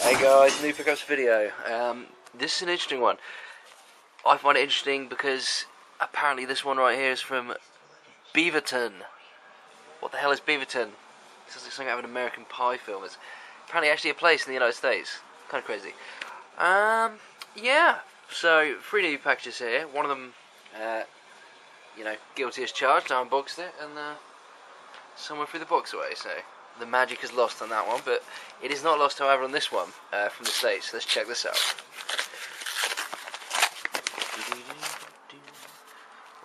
Hey guys, new pickups video. This is an interesting one. I find it interesting because apparently this one right here is from Beaverton. What the hell is Beaverton? This is like something out of an American Pie film. It's apparently actually a place in the United States. Kind of crazy. Yeah. So 3 new packages here. One of them, guilty as charged. I unboxed it and someone threw the box away. So the magic is lost on that one, but it is not lost, however, on this one from the States. Let's check this out.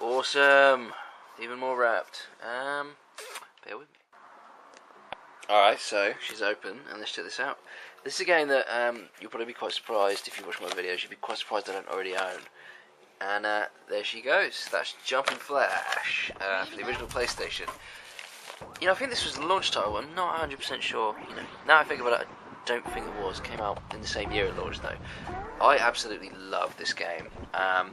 Awesome. Even more wrapped. Bear with me. Alright, so she's open, and let's check this out. This is a game that you'll probably be quite surprised if you watch my videos. You'll be quite surprised I don't already own. And there she goes. That's Jumping Flash for the original PlayStation. You know, I think this was the launch title. I'm not 100% sure. You know, now I think about it, I don't think it was. It came out in the same year it launched, though. I absolutely love this game. I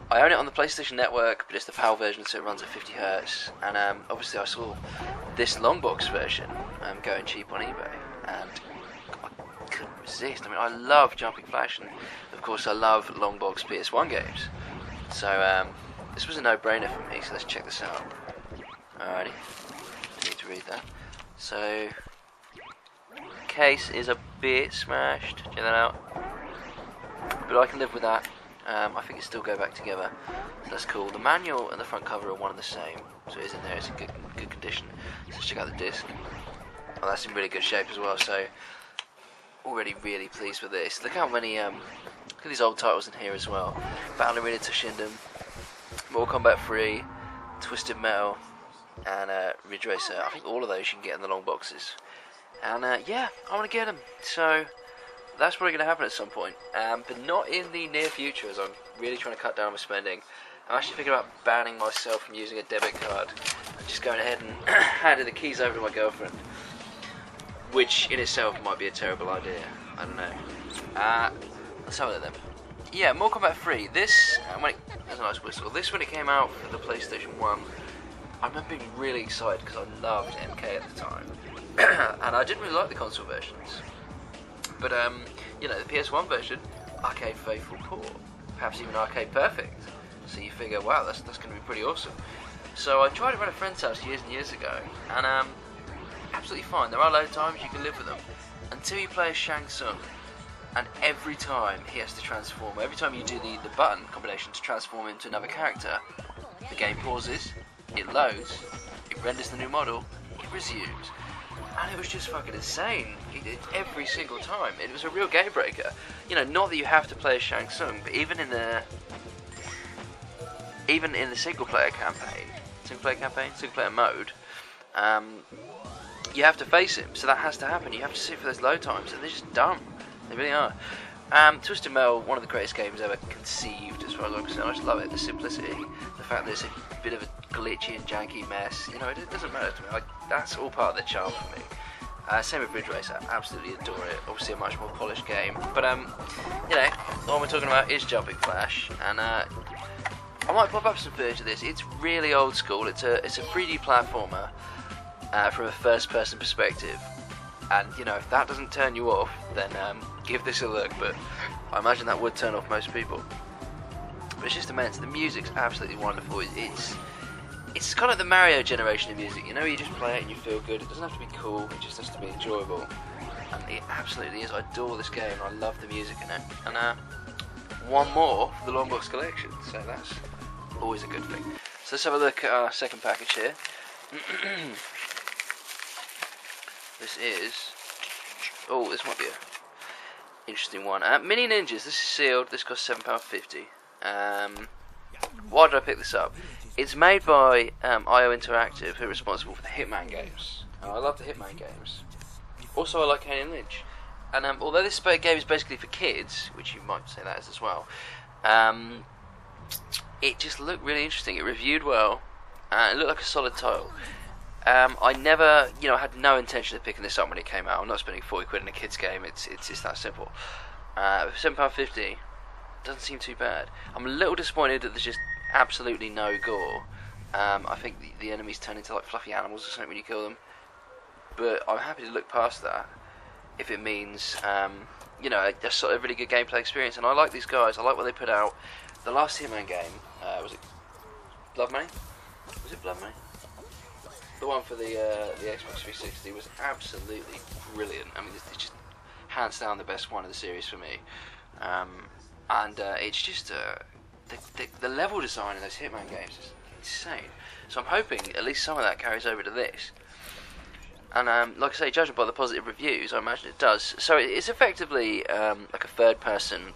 own it on the PlayStation Network, but it's the PAL version, so it runs at 50 Hz. And obviously, I saw this long box version going cheap on eBay, and I couldn't resist. I mean, I love Jumping Flash, and of course, I love long box PS1 games. So this was a no-brainer for me. So let's check this out. Alrighty, need to read that. So, case is a bit smashed. Check that out. But I can live with that. I think it still go back together, so that's cool. The manual and the front cover are one and the same, so it is in there. It's in good condition. So let's check out the disc. Oh, that's in really good shape as well. So already really pleased with this. Look how many look at these old titles in here as well. Battle Arena Toshinden, Mortal Kombat 3, Twisted Metal, and Ridge Racer. I think all of those you can get in the long boxes. And yeah, I want to get them. So that's probably going to happen at some point, but not in the near future, as I'm really trying to cut down my spending. I'm actually thinking about banning myself from using a debit card and just going ahead and handing the keys over to my girlfriend, which in itself might be a terrible idea. I don't know. Let's have a look at them. Yeah, Mortal Kombat 3. This, that's a nice whistle. This, when it came out for the PlayStation 1, I remember being really excited because I loved MK at the time, and I didn't really like the console versions. But you know, the PS1 version, arcade faithful port, perhaps even arcade perfect. So you figure, wow, that's going to be pretty awesome. So I tried it at a friend's house years and years ago, and absolutely fine. There are a load of times you can live with them until you play as Shang Tsung, and every time he has to transform. Every time you do the button combination to transform into another character, the game pauses, it loads, it renders the new model, it resumes. And it was just fucking insane. He did every single time. It was a real game breaker. You know, not that you have to play as Shang Tsung, but even in the single player mode, you have to face him. So that has to happen. You have to sit for those load times, and they're just dumb. They really are. Twisted Metal, one of the greatest games ever conceived, as far as I'm concerned. I just love it. The simplicity, the fact that it's a bit of a glitchy and janky mess. You know, it doesn't matter to me. That's all part of the charm for me. Same with Ridge Racer. I absolutely adore it. Obviously, a much more polished game. But you know, what we're talking about is Jumping Flash, and I might pop up some footage of this. It's really old school. It's a 3D platformer from a first-person perspective. And, you know, if that doesn't turn you off, then give this a look. But I imagine that would turn off most people. But it's just immense. The music's absolutely wonderful. It's kind of the Mario generation of music. You know, you just play it and you feel good. It doesn't have to be cool. It just has to be enjoyable. And it absolutely is. I adore this game. I love the music in it. And one more for the Longbox collection. So that's always a good thing. So let's have a look at our second package here. This is, this might be an interesting one. Mini Ninjas, this is sealed, this costs £7.50. Why did I pick this up? It's made by IO Interactive, who are responsible for the Hitman games. I love the Hitman games. Also, I like Kane and Lynch. And although this game is basically for kids, which you might say that is as well, it just looked really interesting. It reviewed well, and it looked like a solid title. I never, I had no intention of picking this up when it came out. I'm not spending 40 quid in a kid's game. It's that simple. £7.50 doesn't seem too bad. I'm a little disappointed that there's just absolutely no gore. I think the enemies turn into like fluffy animals or something when you kill them. But I'm happy to look past that. if it means you know, a sort of really good gameplay experience. And I like these guys. I like what they put out. The last Hitman game was it Blood Money? Was it Blood Money? The one for the Xbox 360 was absolutely brilliant. I mean, it's just hands down the best one of the series for me. And it's just the level design in those Hitman games is insane. So I'm hoping at least some of that carries over to this. And like I say, judging by the positive reviews, I imagine it does. So it's effectively like a third-person,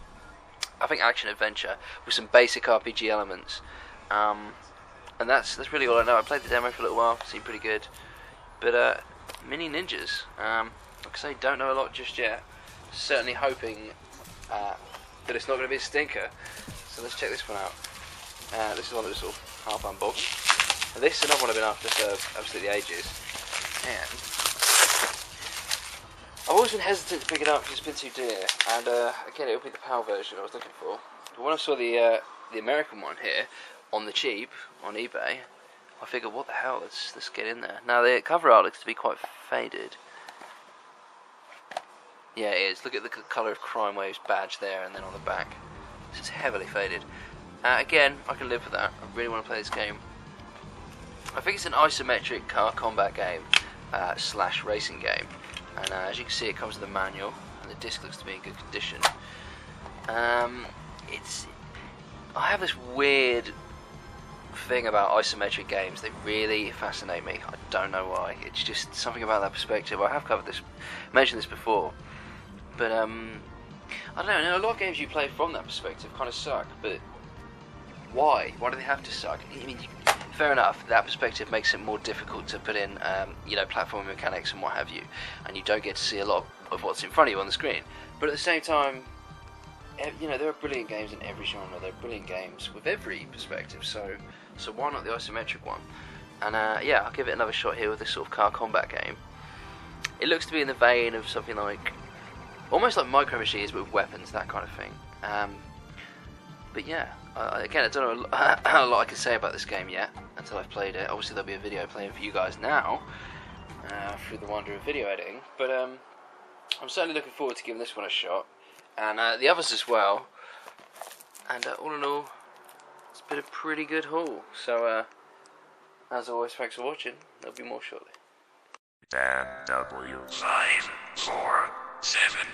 I think, action-adventure with some basic RPG elements. And that's really all I know. I played the demo for a little while, seemed pretty good. But mini ninjas, like I say, don't know a lot just yet. Certainly hoping that it's not going to be a stinker. So let's check this one out. This is one that was sort of half unboxed. And this is another one I've been after for absolutely ages. And I've always been hesitant to pick it up because it's been too dear. And again, it would be the PAL version I was looking for. But when I saw the American one here on the cheap on eBay, I figured, what the hell? Let's get in there. Now the cover art looks to be quite faded. Yeah, it is. Look at the colour of Crime Wave's badge there, and then on the back, this is heavily faded. Again, I can live with that. I really want to play this game. I think it's an isometric car combat game slash racing game, and as you can see, it comes with a manual, and the disc looks to be in good condition. I have this weird thing about isometric games. They really fascinate me. I don't know why. It's just something about that perspective. I have covered this, mentioned this before, but I don't know. A lot of games you play from that perspective kind of suck. But why? Why do they have to suck? I mean, fair enough. That perspective makes it more difficult to put in, you know, platform mechanics and what have you, and you don't get to see a lot of what's in front of you on the screen. But at the same time, you know, there are brilliant games in every genre. There are brilliant games with every perspective. So why not the isometric one? And yeah, I'll give it another shot here with this sort of car combat game. It looks to be in the vein of something like, almost like Micro Machines, but with weapons, that kind of thing. But yeah, again, I don't know a lot I can say about this game yet until I've played it. Obviously, there'll be a video playing for you guys now through the wonder of video editing. But I'm certainly looking forward to giving this one a shot, and the others as well. And all in all, it's been a pretty good haul. So as always, thanks for watching. There'll be more shortly. Dan W. 5, 4, 7.